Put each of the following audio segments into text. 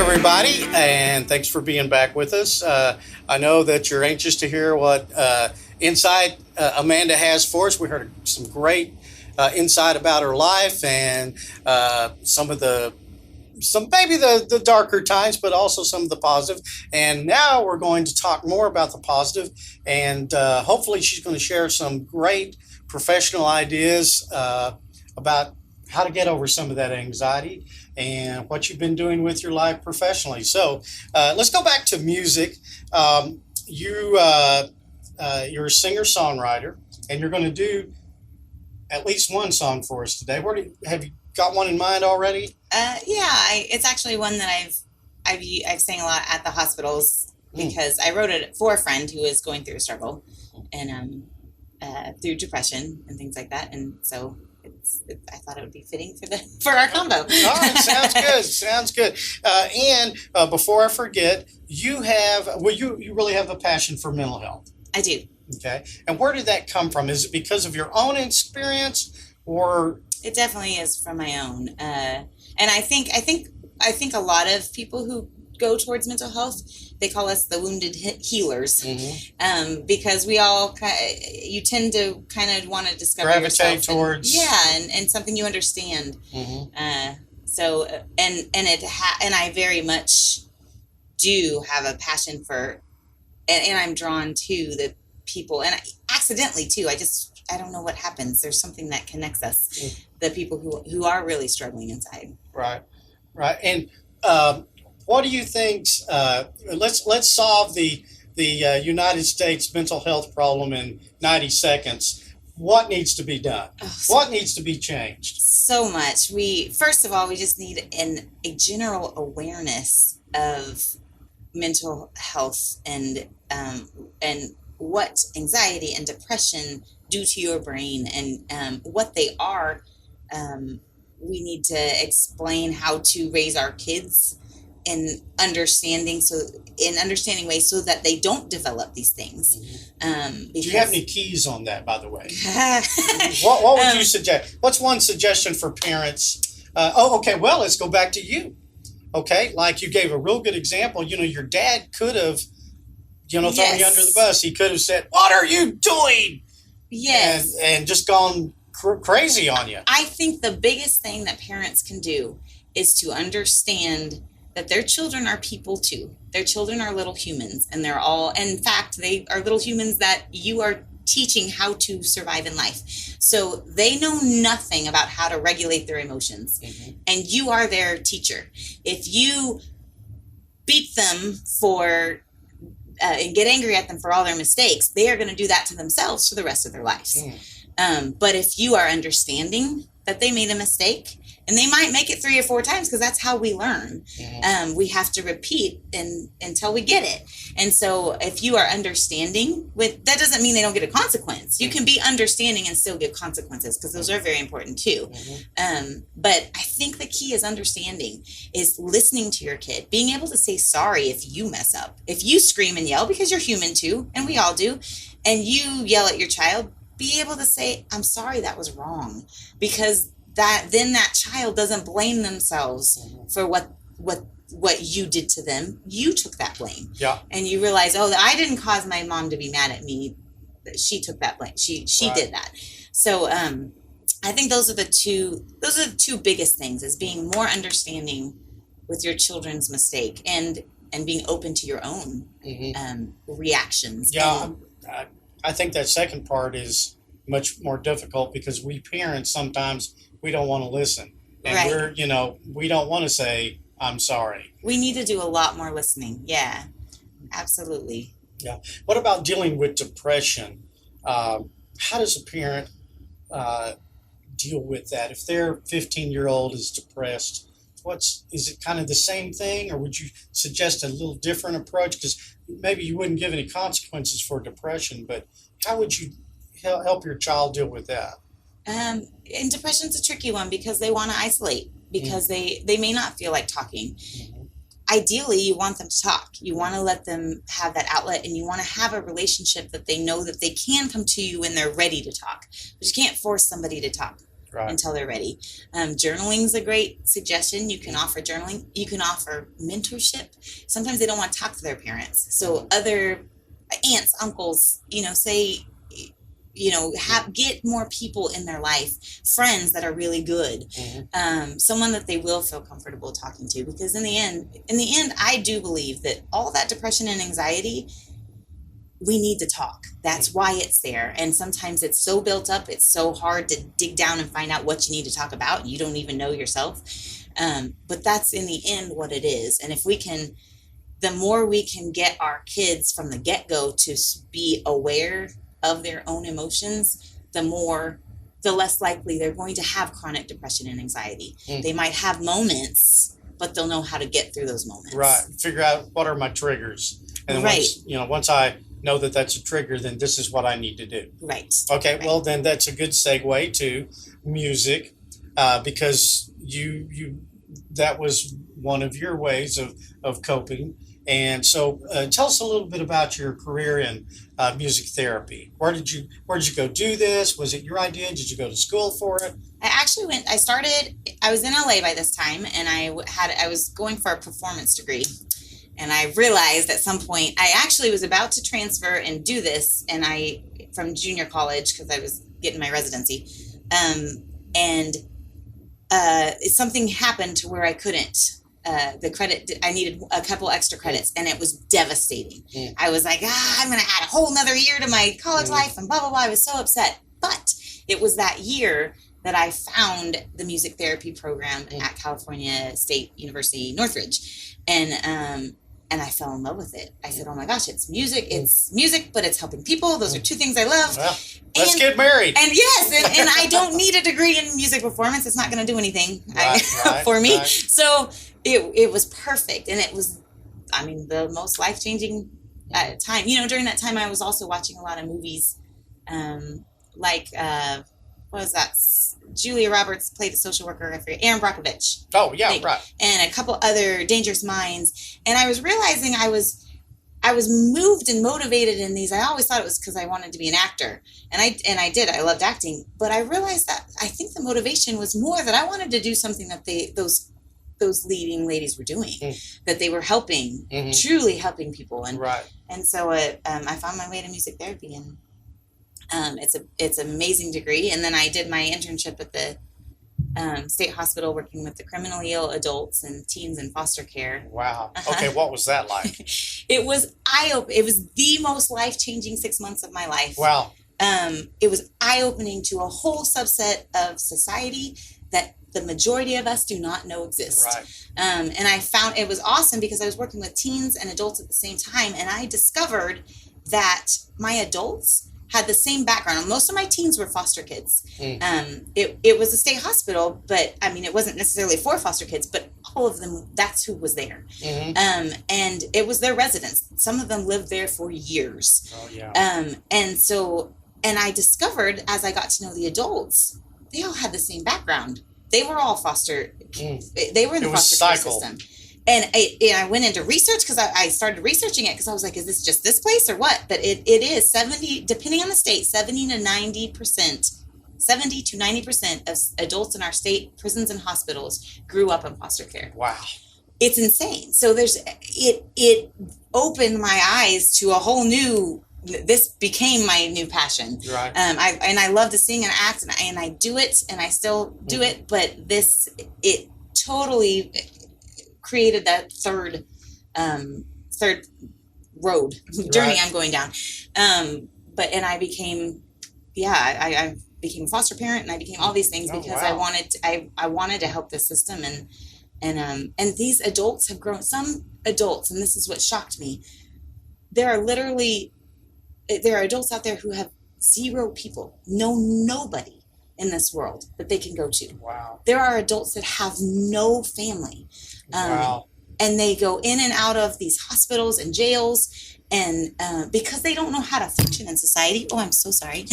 everybody, and thanks for being back with us. I know that you're anxious to hear what insight Amanda has for us. We heard some great insight about her life and some of the darker times, but also some of the positive. And now we're going to talk more about the positive, and hopefully she's going to share some great professional ideas about how to get over some of that anxiety and what you've been doing with your life professionally. So let's go back to music. You're a singer-songwriter, and you're going to do at least one song for us today. Have you got one in mind already? It's actually one that I've sang a lot at the hospitals because I wrote it for a friend who was going through a struggle and through depression and things like that, and so I thought it would be fitting for our combo. All right, sounds good. Sounds good. And before I forget, you really have a passion for mental health. I do. Okay, and where did that come from? Is it because of your own experience, or? It definitely is from my own, and I think a lot of people who go towards mental health, they call us the wounded healers, because we all you tend to kind of want to discover gravitate yourself towards and something you understand. So I very much do have a passion for, and I'm drawn to the people, and accidentally too. I don't know what happens. There's something that connects us, the people who are really struggling inside. Right. And what do you think? Let's solve the United States mental health problem in 90 seconds. What needs to be done? What needs to be changed? So much. First of all, we just need a general awareness of mental health and what anxiety and depression do to your brain and what they are. We need to explain how to raise our kids in understanding ways so that they don't develop these things. Do you have any keys on that, by the way? What would you suggest? What's one suggestion for parents? Okay. Well, let's go back to you. Okay, like you gave a real good example. Your dad could have, thrown you under the bus. He could have said, "What are you doing?" Yes, and just gone crazy on you. I think the biggest thing that parents can do is to understand that their children are people too. Their children are little humans, and in fact, they are little humans that you are teaching how to survive in life. So they know nothing about how to regulate their emotions, and you are their teacher. If you beat them and get angry at them for all their mistakes, they are going to do that to themselves for the rest of their lives. But if you are understanding that they made a mistake, and they might make it 3 or 4 times because that's how we learn. We have to repeat until we get it. And so if you are understanding, that doesn't mean they don't get a consequence. You can be understanding and still give consequences because those are very important too. But I think the key is understanding, is listening to your kid, being able to say sorry if you mess up. If you scream and yell, because you're human too, and we all do, and you yell at your child, be able to say, "I'm sorry, that was wrong," because then that child doesn't blame themselves for what you did to them. You took that blame. Yeah. And you realize, I didn't cause my mom to be mad at me. She took that blame. She did that. So I think those are the two biggest things, is being more understanding with your children's mistake and being open to your own reactions. Yeah. I think that second part is much more difficult because we parents sometimes we don't want to listen, and we don't want to say, "I'm sorry." We need to do a lot more listening. Yeah, absolutely. Yeah. What about dealing with depression? How does a parent deal with that? If their 15-year-old is depressed, is it kind of the same thing, or would you suggest a little different approach? Because maybe you wouldn't give any consequences for depression, but how would you help your child deal with that? And depression's a tricky one because they want to isolate, because they may not feel like talking. Ideally, you want them to talk. You want to let them have that outlet, and you want to have a relationship that they know that they can come to you when they're ready to talk. But you can't force somebody to talk. Right. until they're ready. Journaling is a great suggestion. You can offer journaling. You can offer mentorship. Sometimes they don't want to talk to their parents. So other aunts, uncles, say, get more people in their life, friends that are really good, someone that they will feel comfortable talking to, because in the end, I do believe that all that depression and anxiety, we need to talk. That's why it's there. And sometimes it's so built up, it's so hard to dig down and find out what you need to talk about. You don't even know yourself. But that's in the end what it is. And if we can, the more we can get our kids from the get-go to be aware of their own emotions, the less likely they're going to have chronic depression and anxiety. They might have moments, but they'll know how to get through those moments. Right. Figure out what are my triggers. And then once I know that that's a trigger, then this is what I need to do. Right. Okay. Right. Well, then that's a good segue to music, because you that was one of your ways of coping. And so, tell us a little bit about your career in music therapy. Where did you go do this? Was it your idea? Did you go to school for it? I was in LA by this time, and I was going for a performance degree. And I realized at some point, I actually was about to transfer and do this, from junior college, because I was getting my residency. Something happened to where I couldn't. I needed a couple extra credits, and it was devastating. I was like, I'm going to add a whole nother year to my college life, and blah, blah, blah. I was so upset. But it was that year that I found the music therapy program at California State University, Northridge. And I fell in love with it. I said, oh my gosh, it's music, but it's helping people. Those are two things I love. Well, let's get married. And yes, and I don't need a degree in music performance. It's not going to do anything for me. Right. So it was perfect. And it was, the most life-changing time. During that time, I was also watching a lot of movies, what was that? Julia Roberts played the social worker. I forget. Aaron Brockovich. Oh yeah, right. And a couple other Dangerous Minds. And I was realizing I was moved and motivated in these. I always thought it was because I wanted to be an actor, and I did. I loved acting, but I realized that I think the motivation was more that I wanted to do something that those leading ladies were doing, that they were helping, truly helping people, and so I found my way to music therapy, and it's an amazing degree. And then I did my internship at the state hospital working with the criminally ill adults and teens in foster care. Wow. Okay, what was that like? It was eye-opening. It was the most life-changing 6 months of my life. Wow. It was eye-opening to a whole subset of society that the majority of us do not know exist. Right. And I found it was awesome because I was working with teens and adults at the same time, and I discovered that my adults had the same background. Most of my teens were foster kids. It was a state hospital, but it wasn't necessarily for foster kids, but all of them, that's who was there. And it was their residents. Some of them lived there for years. Oh, yeah. And I discovered as I got to know the adults, they all had the same background. They were all foster. They were in the foster care system. And I went into research because I started researching it because I was like, is this just this place or what? But it is 70, depending on the state, 70 to 90% of adults in our state prisons and hospitals grew up in foster care. Wow. It's insane. So it opened my eyes to a whole new, this became my new passion. Right. I love to sing and act, and I do it, and I still do it, but it totally created that third road journey I'm going down. I became I became a foster parent, and I became all these things because I wanted to help the system, and these adults have grown. Some adults, and this is what shocked me, there are adults out there who have zero people, nobody in this world that they can go to. Wow. There are adults that have no family. Wow. And they go in and out of these hospitals and jails, and because they don't know how to function in society. Oh, I'm so sorry.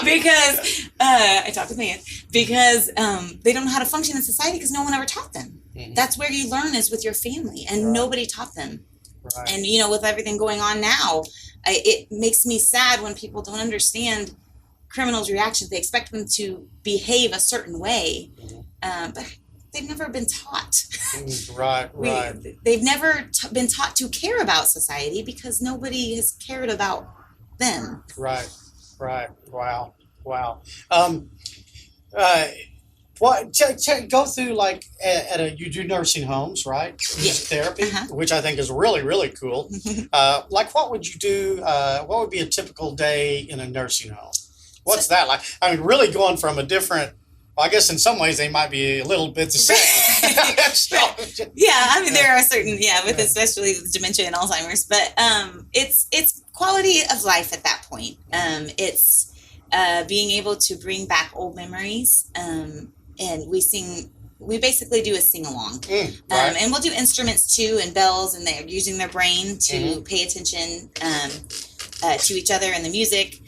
Because I talked to Megan. Because they don't know how to function in society because no one ever taught them. That's where you learn, is with your family, and nobody taught them. Right. And with everything going on now, it makes me sad when people don't understand criminals' reactions. They expect them to behave a certain way, but they've never been taught. Right. They've never been taught to care about society because nobody has cared about them. Right. Wow. What go through like you do nursing homes, right? Music therapy, which I think is really, really cool. Like what would you do? What would be a typical day in a nursing home? What's that like? I mean, really going from a different. Well, I guess in some ways they might be a little bit the same. Yeah, I mean there are certain with especially with dementia and Alzheimer's, but it's quality of life at that point. It's being able to bring back old memories. And we basically do a sing-along. Right. And we'll do instruments too and bells, and they're using their brain to pay attention to each other and the music.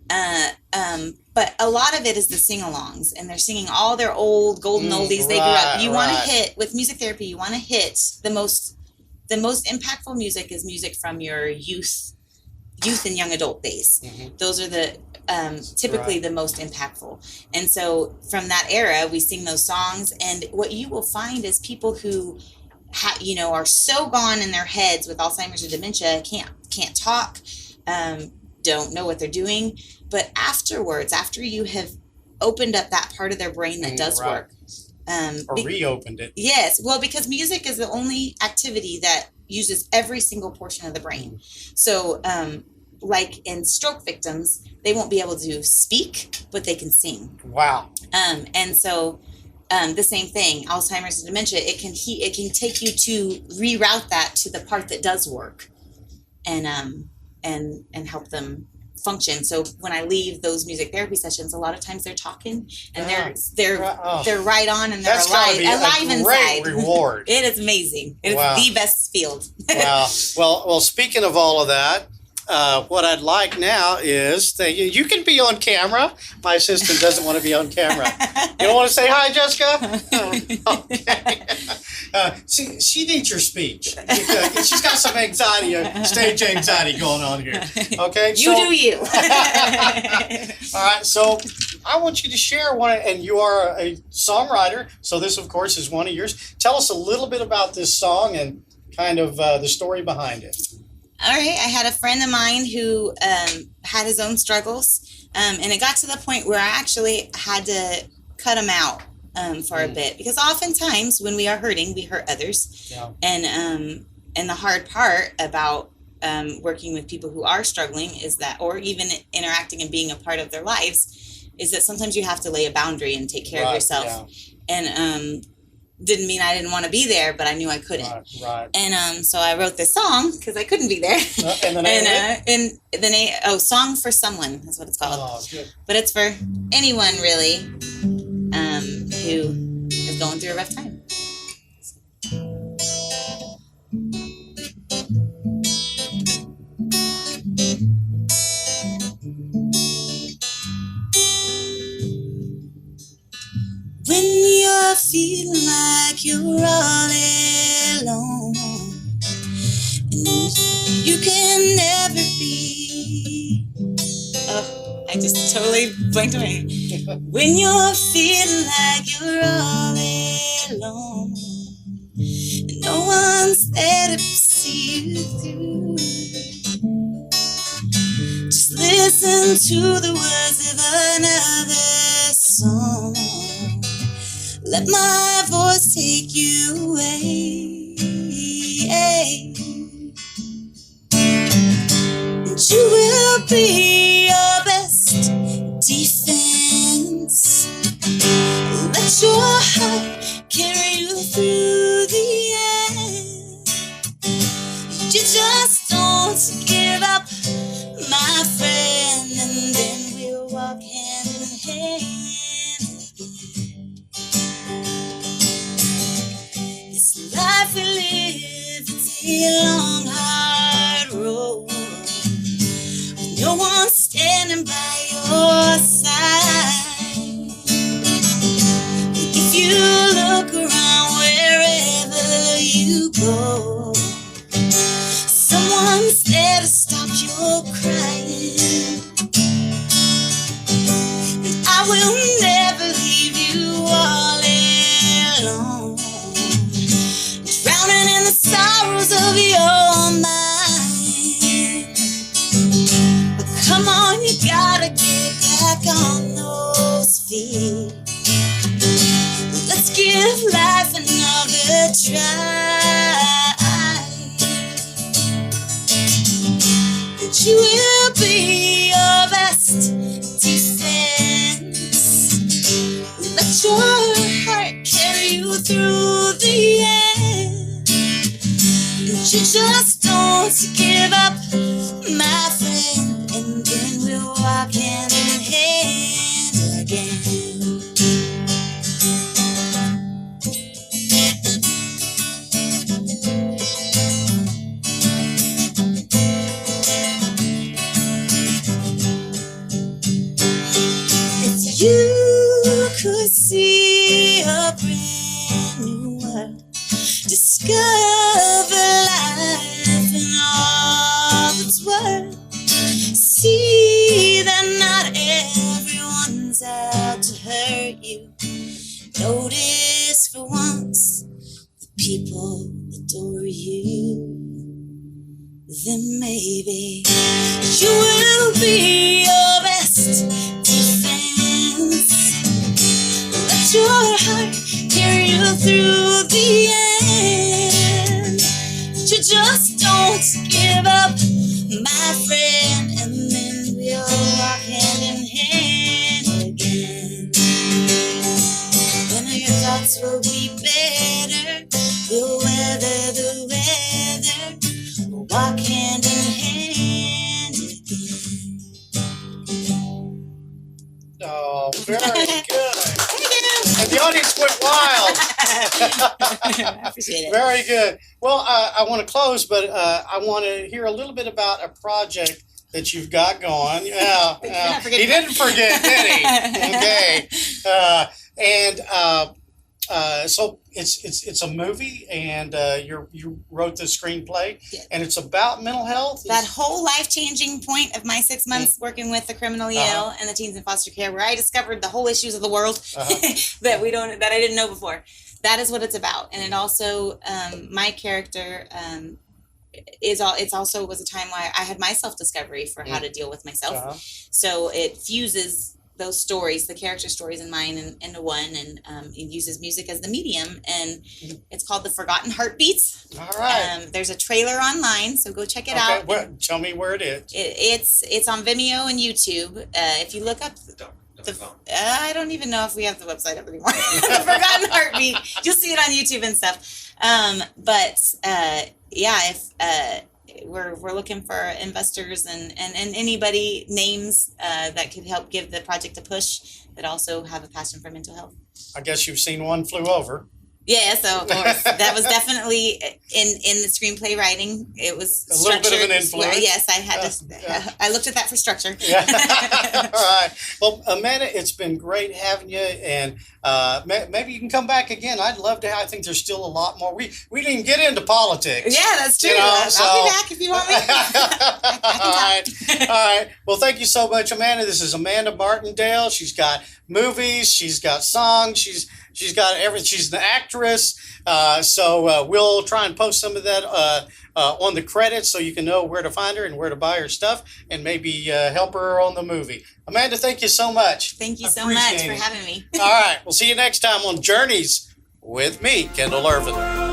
But a lot of it is the sing-alongs, and they're singing all their old golden oldies they grew up. You want to hit, with music therapy, you want to hit the most impactful music is music from your youth and young adult days. Those are the typically the most impactful. And so from that era, we sing those songs. And what you will find is people who are so gone in their heads with Alzheimer's or dementia, can't talk, don't know what they're doing. But afterwards, after you have opened up that part of their brain that does work. Or reopened it. Yes. Well, because music is the only activity that uses every single portion of the brain. So, like in stroke victims, they won't be able to speak, but they can sing. Wow. And so the same thing, Alzheimer's and dementia, it can take you to reroute that to the part that does work, and help them function. So when I leave those music therapy sessions, a lot of times they're talking and they're right on, and they're alive inside. Great reward. It is amazing. It is the best field. Wow. Well, speaking of all of that, what I'd like now is that you can be on camera. My assistant doesn't want to be on camera. You don't want to say hi, Jessica? Okay. She needs your speech. She's got some anxiety, stage anxiety going on here. Okay. You do you. All right. So I want you to share one, and you are a songwriter. So this, of course, is one of yours. Tell us a little bit about this song and kind of the story behind it. All right. I had a friend of mine who had his own struggles, and it got to the point where I actually had to cut him out for a bit, because oftentimes when we are hurting, we hurt others. Yeah. And the hard part about working with people who are struggling is that, or even interacting and being a part of their lives, is that sometimes you have to lay a boundary and take care of yourself. Yeah. And didn't mean I didn't want to be there, but I knew I couldn't. Right. And so I wrote this song because I couldn't be there. And the name Song for Someone is what it's called. Oh, good. But it's for anyone really who is going through a rough time. When you're feeling like you're all alone and you can never be. Oh, I just totally blanked away. When you're feeling like you're all alone and no one's there to see you through, just listen to the words of another song. Let my voice take you away. And you will be your best defense. Let your heart carry you through the end. You just don't give up, my friend, and then we'll walk hand in hand. Life we live, it's a long, hard road. No one standing by your side. If you look around wherever you go, someone's there to stop your crying. you will be your best defense. Let your heart carry you through the end. And you just don't give up, my friend, and then we'll walk hand in hand again. If you could see a brand new world, discover life in all its worth, see that not everyone's out to hurt you. Notice for once the people adore you. Then maybe you will be your best defense. Let your heart carry you through the end. You just don't give up, my friend, and then we'll walk hand in hand again. Then your thoughts will be better. We'll weather the weather. We'll walk hand in hand again. Oh, very good. And the audience went wild. I appreciate it. Very good. Well, I want to close, but I want to hear a little bit about a project that you've got going. Yeah, he didn't forget, did he? Okay. So it's a movie, and you wrote the screenplay, and it's about mental health. That whole life-changing point of my 6 months working with the criminally ill and the teens in foster care, where I discovered the whole issues of the world that I didn't know before. That is what it's about, and it also my character it also was a time where I had my self-discovery for how to deal with myself. So it fuses those stories, the character stories and mine, into one, and it uses music as the medium, and it's called The Forgotten Heartbeats. All right. There's a trailer online, so go check it out. Tell me where it is. It's on Vimeo and YouTube. If you look up I don't even know if we have the website up anymore. The Forgotten Heartbeat. You'll see it on YouTube and stuff. If we're looking for investors and anybody, names that could help give the project a push, that also have a passion for mental health. I guess you've seen One Flew Over. Yeah, so of course, that was definitely in the screenplay writing. It was a little bit of an influence. Yes, I had to. I looked at that for structure. Yeah. All right. Well, Amanda, it's been great having you, and maybe you can come back again. I'd love to. I think there's still a lot more. We didn't even get into politics. Yeah, that's true. I'll be back if you want me. All right. Well, thank you so much, Amanda. This is Amanda Martindale. She's got movies. She's got songs. She's got everything. She's an actress. So we'll try and post some of that on the credits so you can know where to find her and where to buy her stuff, and maybe help her on the movie. Amanda, thank you so much. Thank you so much for having me. All right. We'll see you next time on Journeys with me, Kendall Irvin.